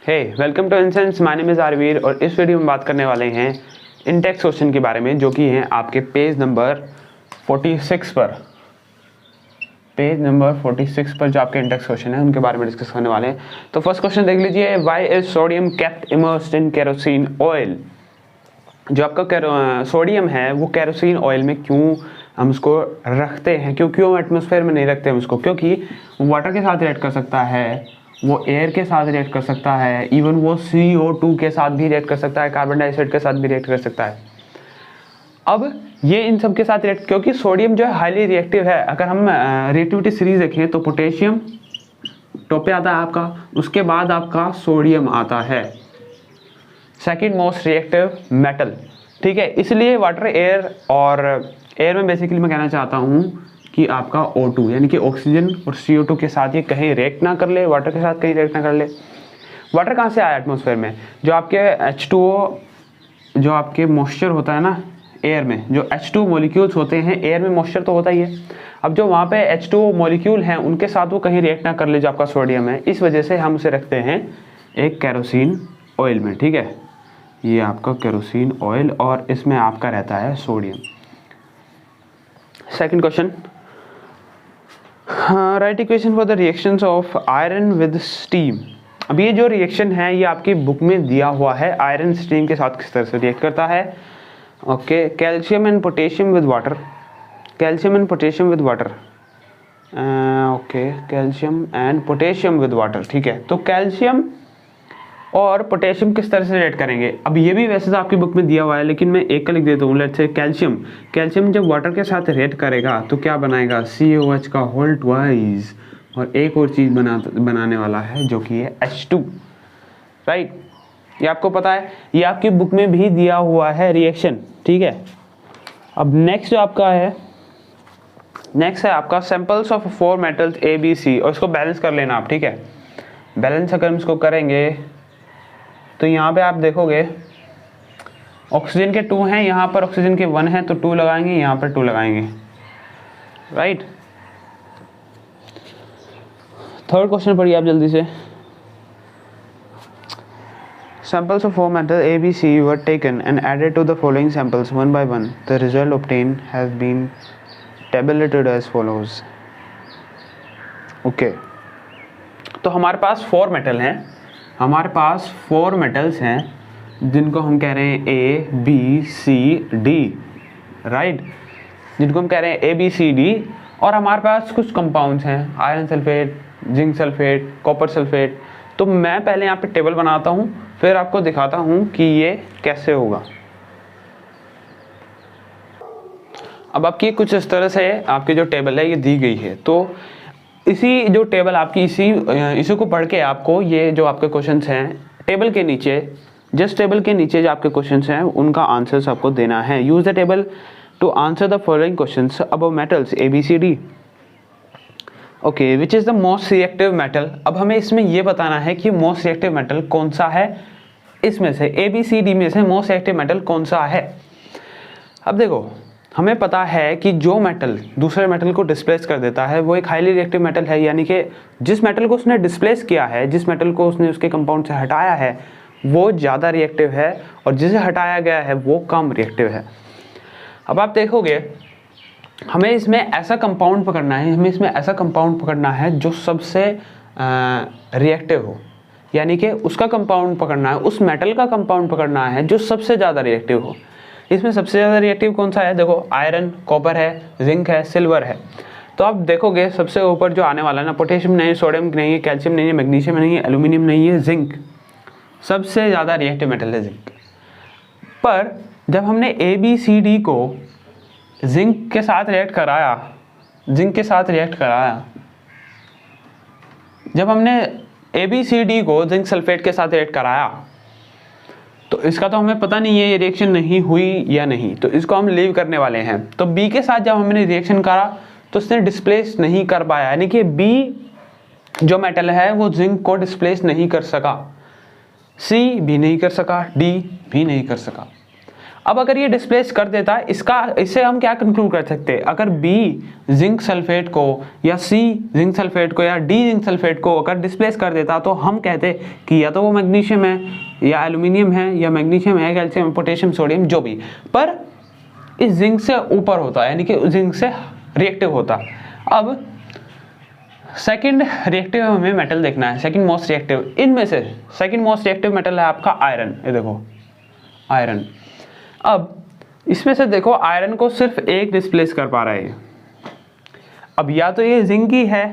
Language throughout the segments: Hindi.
Hey welcome to Insense, my name is Aarveer और इस वीडियो में बात करने वाले हैं इंडेक्स क्वेश्चन के बारे में, जो कि हैं आपके पेज नंबर 46 पर। पेज नंबर 46 पर जो आपके इंडेक्स क्वेश्चन है उनके बारे में डिस्कस करने वाले हैं। तो फर्स्ट क्वेश्चन देख लीजिए, why is sodium kept immersed in kerosene oil. जो आपका सोडियम है वो केरोसिन ऑयल में क्यों हम उसको रखते हैं, क्यों एटमॉस्फेयर में नहीं रखते हम उसको? क्योंकि वाटर के साथ रिएक्ट कर सकता है, वो एयर के साथ रिएक्ट कर सकता है, इवन वो CO2 के साथ भी रिएक्ट कर सकता है, कार्बन डाइऑक्साइड के साथ भी रिएक्ट कर सकता है। अब ये इन सब के साथ रिएक्ट, क्योंकि सोडियम जो है हाईली रिएक्टिव है। अगर हम रिएक्टिविटी सीरीज देखें तो पोटेशियम टॉप पे आता है आपका, उसके बाद आपका सोडियम आता है, सेकेंड मोस्ट रिएक्टिव मेटल। ठीक है, इसलिए वाटर, एयर और एयर में बेसिकली मैं कहना चाहता हूँ कि आपका O2 यानी कि ऑक्सीजन और CO2 के साथ ये कहीं रिएक्ट ना कर ले, वाटर के साथ कहीं रिएक्ट ना कर ले। वाटर कहाँ से आया एटमॉस्फेयर में? जो आपके H2O, जो आपके मॉइस्चर होता है ना एयर में, जो H2 मॉलिक्यूल्स होते हैं, एयर में मॉइस्चर तो होता ही है। अब जो वहाँ पे H2O मॉलिक्यूल हैं उनके साथ वो कहीं रिएक्ट ना कर ले जो आपका सोडियम है, इस वजह से हम उसे रखते हैं एक केरोसिन ऑयल में। ठीक है, ये आपका केरोसिन ऑयल और इसमें आपका रहता है sodium. Second question, right equation for the reactions of iron with steam. अब ये जो रिएक्शन है ये आपकी बुक में दिया हुआ है, आयरन स्टीम के साथ किस तरह से रिएक्ट करता है। Okay, calcium and potassium with water, calcium and potassium with water. Okay, calcium and potassium with water. ठीक है, तो कैल्शियम और पोटेशियम किस तरह से रिएक्ट करेंगे? अब ये भी वैसे तो आपकी बुक में दिया हुआ है, लेकिन मैं एक का लिख देता हूँ। लेट्स से कैल्शियम, कैल्शियम जब वाटर के साथ रिएक्ट करेगा तो क्या बनाएगा? COH का होल ट्वाइस, और एक और चीज़ बनाने वाला है जो कि है H2। राइट, ये आपको पता है, ये आपकी बुक में भी दिया हुआ है रिएक्शन। ठीक है, अब नेक्स्ट जो आपका है, नेक्स्ट है आपका सैंपल्स ऑफ 4 मेटल्स ABC, और इसको बैलेंस कर लेना आप। ठीक है, बैलेंस अगर हम इसको करेंगे तो यहाँ पे आप देखोगे ऑक्सीजन के 2 हैं, यहाँ पर ऑक्सीजन के 1 है, तो 2 लगाएंगे, यहाँ पर 2 लगाएंगे। राइट, थर्ड क्वेश्चन पढ़िए आप जल्दी से। Samples of 4 metals ABC were taken and added to the following samples one by one. The result obtained has been tabulated as follows. Okay, तो हमारे पास 4 मेटल हैं, हमारे पास 4 मेटल्स हैं जिनको हम कह रहे हैं ABCD। राइट, जिनको हम कह रहे हैं ABCD, और हमारे पास कुछ कंपाउंड्स हैं, iron sulphate, zinc sulphate, copper sulphate. तो मैं पहले यहाँ पे टेबल बनाता हूँ, फिर आपको दिखाता हूँ कि ये कैसे होगा। अब आपकी कुछ इस तरह से आपकी जो टेबल है ये दी गई है, तो इसी जो टेबल आपकी इसी को पढ़ के आपको ये जो आपके क्वेश्चंस हैं टेबल के नीचे, जिस टेबल के नीचे जो आपके क्वेश्चंस हैं उनका आंसर्स आपको देना है। Use the table to answer the following questions about metals ABCD। Okay, which is the most reactive metal. अब हमें इसमें ये बताना है कि मोस्ट रिएक्टिव मेटल कौन सा है, इसमें से ABCD में से मोस्ट रिएक्टिव मेटल कौन सा है। अब देखो, हमें पता है कि जो मेटल दूसरे मेटल को डिस्प्लेस कर देता है वो एक हाईली रिएक्टिव मेटल है, यानी कि जिस मेटल को उसने डिस्प्लेस किया है, जिस मेटल को उसने उसके कंपाउंड से हटाया है वो ज़्यादा रिएक्टिव है, और जिसे हटाया गया है वो कम रिएक्टिव है। अब आप देखोगे हमें इसमें ऐसा कंपाउंड पकड़ना है, हमें इसमें ऐसा कंपाउंड पकड़ना है जो सबसे रिएक्टिव हो, यानी कि उसका कंपाउंड पकड़ना है, उस मेटल का कंपाउंड पकड़ना है जो सबसे ज़्यादा रिएक्टिव हो। इसमें सबसे ज़्यादा रिएक्टिव कौन सा है? देखो, आयरन, कॉपर है, जिंक है, सिल्वर है। तो आप देखोगे सबसे ऊपर जो आने वाला है ना, पोटेशियम नहीं है, सोडियम नहीं है, कैल्शियम नहीं है, मैग्नीशियम नहीं है, एल्यूमिनियम नहीं है, जिंक। सबसे ज़्यादा रिएक्टिव मेटल है जिंक। पर जब हमने ABCD को जिंक के साथ रिएक्ट कराया, जब हमने ABCD को जिंक सल्फेट के साथ रिएक्ट कराया तो इसका तो हमें पता नहीं है ये रिएक्शन नहीं हुई या नहीं, तो इसको हम लीव करने वाले हैं। तो B के साथ जब हमने रिएक्शन करा तो उसने डिस्प्लेस नहीं कर पाया, यानी कि B जो मेटल है वो जिंक को डिस्प्लेस नहीं कर सका, C भी नहीं कर सका, D भी नहीं कर सका। अब अगर ये डिस्प्लेस कर देता है, इससे हम क्या कंक्लूड कर सकते हैं, अगर बी जिंक सल्फेट को या सी जिंक सल्फेट को या डी जिंक सल्फेट को अगर डिस्प्लेस कर देता तो हम कहते कि या तो वो मैग्नीशियम है या एल्यूमिनियम है या मैग्नीशियम है, कैल्शियम, पोटेशियम, सोडियम, जो भी, पर इस जिंक से ऊपर होता है, यानी कि जिंक से रिएक्टिव होता। अब सेकंड रिएक्टिव हमें मेटल देखना है, सेकंड मोस्ट रिएक्टिव, इनमें से सेकंड मोस्ट रिएक्टिव मेटल है आपका आयरन। ये देखो आयरन। अब इसमें से देखो आयरन को सिर्फ एक डिस्प्लेस कर पा रहा है। अब या तो ये जिंक ही है,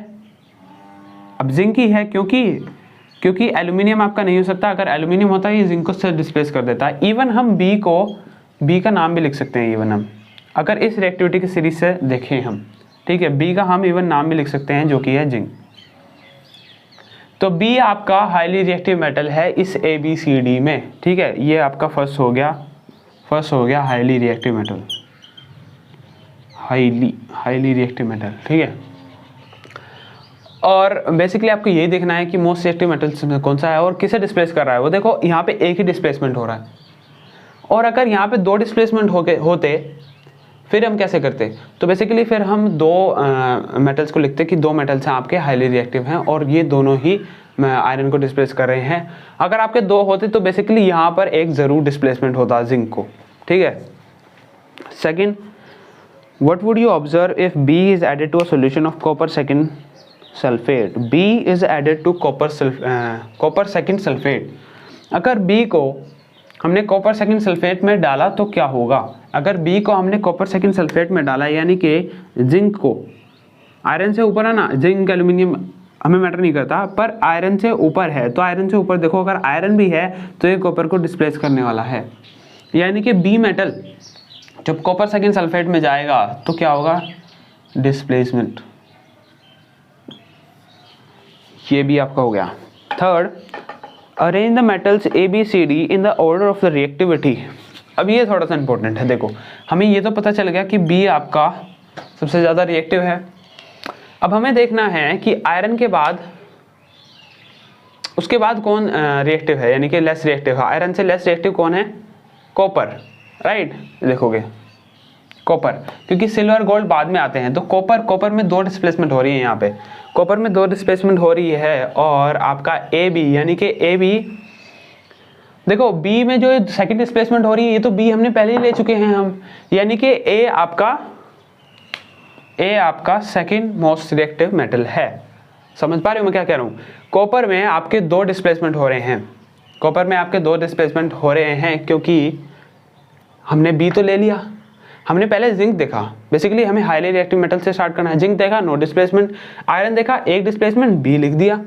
अब जिंक ही है क्योंकि एल्यूमिनियम आपका नहीं हो सकता, अगर एल्यूमिनियम होता है ये जिंक को सिर्फ डिस्प्लेस कर देता है। इवन हम बी का नाम भी लिख सकते हैं, इवन हम अगर इस रिएक्टिविटी की सीरीज से देखें हम, ठीक है, बी का हम इवन नाम भी लिख सकते हैं जो कि है जिंक। तो बी आपका हाईली रिएक्टिव मेटल है इस ABCD में, ठीक है, ये आपका फर्स्ट हो गया highly reactive metal, highly reactive metal, ठीक है। और बेसिकली आपको यही देखना है कि मोस्ट रिएक्टिव मेटल कौन सा है और किसे डिस्प्लेस कर रहा है। वो देखो यहाँ पे एक ही डिस्प्लेसमेंट हो रहा है, और अगर यहाँ पे दो डिस्प्लेसमेंट होते फिर हम कैसे करते, तो बेसिकली फिर हम दो मेटल्स को लिखते कि दो मेटल्स हैं आपके हाईली रिएक्टिव हैं और ये दोनों ही आयरन को डिस्प्लेस कर रहे हैं। अगर आपके दो होते तो बेसिकली यहाँ पर एक ज़रूर डिस्प्लेसमेंट होता जिंक को, ठीक है। Second, what would you observe if B is added to a solution of copper second sulphate. B is added to copper second sulphate. अगर B को हमने कॉपर सेकंड सल्फेट में डाला तो क्या होगा। अगर B को हमने कॉपर सेकंड सल्फेट में डाला, यानी कि जिंक को, आयरन से ऊपर है ना, जिंक एल्यूमिनियम हमें मैटर नहीं करता, पर आयरन से ऊपर है, तो आयरन से ऊपर देखो अगर आयरन भी है तो ये कॉपर को डिस्प्लेस करने वाला है, यानी कि B मेटल जब कॉपर सेकंड सल्फेट में जाएगा तो क्या होगा, डिस्प्लेसमेंट। ये भी आपका हो गया। Third, arrange the metals ABCD in the order of the reactivity. अब ये थोड़ा सा इंपॉर्टेंट है। देखो हमें ये तो पता चल गया कि B आपका सबसे ज़्यादा रिएक्टिव है। अब हमें देखना है कि आयरन के बाद उसके बाद कौन रिएक्टिव है, यानी कि लेस रिएक्टिव है। आयरन से लेस रिएक्टिव कौन है, कॉपर, राइट। देखोगे कॉपर, क्योंकि सिल्वर गोल्ड बाद में आते हैं, तो कॉपर में दो डिस्प्लेसमेंट हो रही है। यहाँ पे कॉपर में दो डिस्प्लेसमेंट हो रही है, और आपका AB, यानी कि AB देखो B में जो सेकंड डिस्प्लेसमेंट हो रही है ये तो B हमने पहले ही ले चुके हैं हम, यानी कि A आपका सेकंड मोस्ट रिएक्टिव मेटल है। समझ पा रहे हो मैं क्या कह रहा हूँ। कॉपर में आपके दो डिस्प्लेसमेंट हो रहे हैं, क्योंकि हमने B तो ले लिया, हमने पहले जिंक देखा, बेसिकली हमें हाईली रिएक्टिव मेटल से स्टार्ट करना है। जिंक देखा, नो डिस्प्लेसमेंट। आयरन देखा, एक डिस्प्लेसमेंट, B लिख दिया।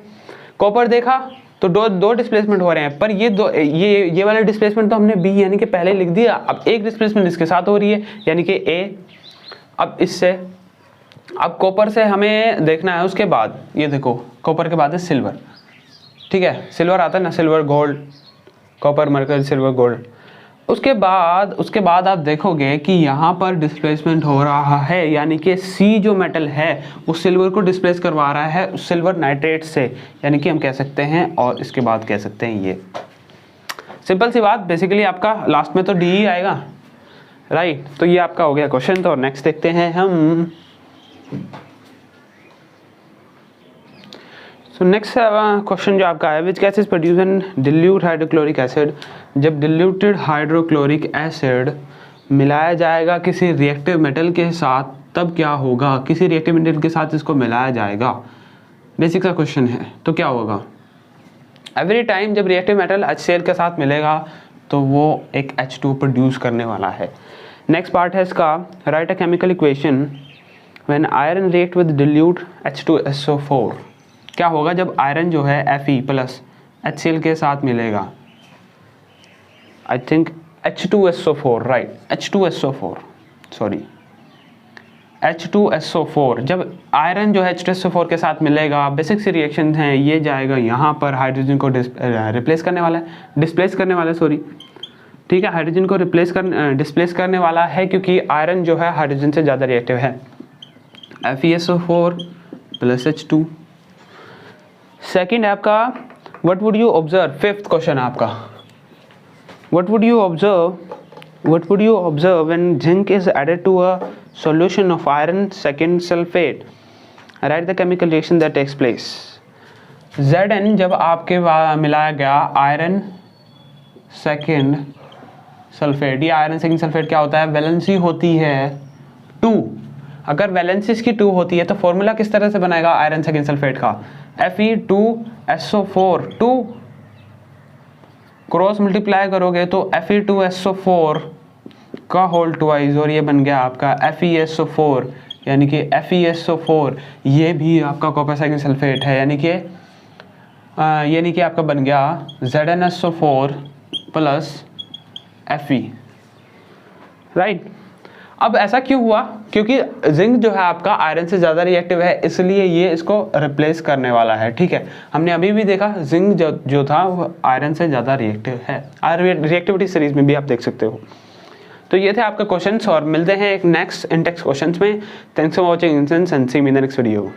कॉपर देखा तो दो डिस्प्लेसमेंट हो रहे हैं, पर ये वाला डिस्प्लेसमेंट तो हमने B यानी कि पहले लिख दिया। अब एक डिस्प्लेसमेंट इसके साथ हो रही है, यानी कि A। अब कॉपर से हमें देखना है, उसके बाद ये देखो कॉपर के बाद है सिल्वर, ठीक है, सिल्वर आता है ना, silver gold, copper mercury silver gold. उसके बाद आप देखोगे कि यहाँ पर डिस्प्लेसमेंट हो रहा है, यानी कि C जो मेटल है वो सिल्वर को डिस्प्लेस करवा रहा है सिल्वर नाइट्रेट से, यानी कि हम कह सकते हैं, और इसके बाद कह सकते हैं ये सिंपल सी बात। बेसिकली आपका लास्ट में तो D ही आएगा, राइट। तो ये आपका हो गया क्वेश्चन। तो नेक्स्ट देखते हैं हम। सो नेक्स्ट क्वेश्चन जो आपका है, which gases produce an dilute hydrochloric acid. जब डिल्यूटेड हाइड्रोक्लोरिक एसिड मिलाया जाएगा किसी रिएक्टिव मेटल के साथ तब क्या होगा। किसी रिएक्टिव मेटल के साथ इसको मिलाया जाएगा, बेसिक सा क्वेश्चन है। तो क्या होगा, एवरी टाइम जब रिएक्टिव मेटल HCl के साथ मिलेगा तो वो एक H2 प्रोड्यूस करने वाला है। नेक्स्ट पार्ट है इसका, right a chemical equation when iron react with dilute H2SO4। क्या होगा जब आयरन जो है Fe प्लस HCl के साथ मिलेगा, I think H2SO4, right, H2SO4। जब आयरन जो है H2SO4 के साथ मिलेगा, बेसिक सी रिएक्शन है, ये जाएगा यहाँ पर हाइड्रोजन को डिस्प्लेस करने वाला है, ठीक है, हाइड्रोजन को डिस्प्लेस करने वाला है, क्योंकि आयरन जो है हाइड्रोजन से ज़्यादा रिएक्टिव है। FeSO4 plus H2। सेकेंड है आपका, what would you observe, fifth question है आपका, what would you observe What would you observe when zinc is added to a solution of iron second sulfate? Write the chemical reaction that takes place. Zn जब आपके मिलाया गया आयरन सेकेंड सल्फेट, ये आयरन सेकेंड सल्फेट क्या होता है, वैलेंसी होती है 2। अगर वैलेंसी इसकी 2 होती है तो फॉर्मूला किस तरह से बनेगा आयरन सेकेंड सल्फेट का, Fe2SO4, 2 क्रॉस मल्टीप्लाई करोगे तो Fe2SO4 का होल ट्वाइस और ये बन गया आपका FeSO4, यानी कि FeSO4 ये भी आपका कॉपर सेकेंड सल्फेट है, यानी कि आपका बन गया ZnSO4 प्लस Fe, राइट। अब ऐसा क्यों हुआ, क्योंकि जिंक जो है आपका आयरन से ज़्यादा रिएक्टिव है, इसलिए ये इसको रिप्लेस करने वाला है, ठीक है। हमने अभी भी देखा जिंक जो था वो आयरन से ज़्यादा रिएक्टिव है, रिएक्टिविटी सीरीज में भी आप देख सकते हो। तो ये थे आपके क्वेश्चंस और मिलते हैं एक नेक्स्ट इंटेक्स क्वेश्चंस में। Thanks for watching and see me in the next video.